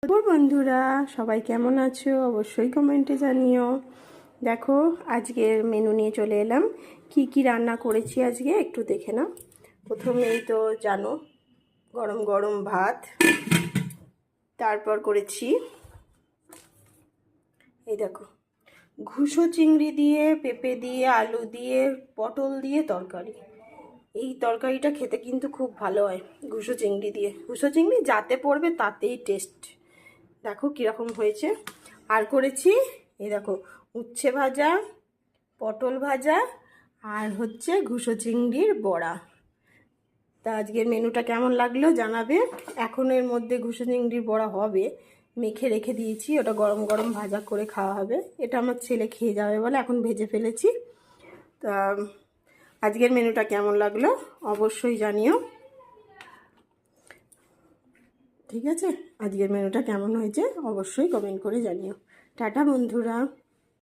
বন্ধুরা সবাই কেমন আছো অবশ্যই কমেন্টে জানিও। দেখো আজকের মেনু নিয়ে চলে এলাম। কি কি রান্না করেছি আজকে একটু দেখে নাও। প্রথমেই তো জানো গরম গরম ভাত, তারপর করেছি এই দেখো ঘুষো চিংড়ি দিয়ে, পেঁপে দিয়ে, আলু দিয়ে, পটল দিয়ে তরকারি। এই তরকারিটা খেতে কিন্তু খুব ভালো হয় ঘুষো চিংড়ি দিয়ে। ঘুষো চিংড়ি যাতে পড়বে তাতেই টেস্ট। দেখো কীরকম হয়েছে। আর করেছি এই দেখো উচ্ছে ভাজা, পটল ভাজা, আর হচ্ছে ঘুষো চিংড়ির বড়া। তা আজকের মেনুটা কেমন লাগলো জানাবে। এখন এর মধ্যে ঘুষো চিংড়ির বড়া হবে, মেখে রেখে দিয়েছি, ওটা গরম গরম ভাজা করে খাওয়া হবে। এটা আমার ছেলে খেয়ে যাবে বলে এখন ভেজে ফেলেছি। তা আজকের মেনুটা কেমন লাগলো অবশ্যই জানিও। ঠিক আছে, আজকের মেনুটা কেমন হয়েছে অবশ্যই কমেন্ট করে জানিও। টাটা বন্ধুরা।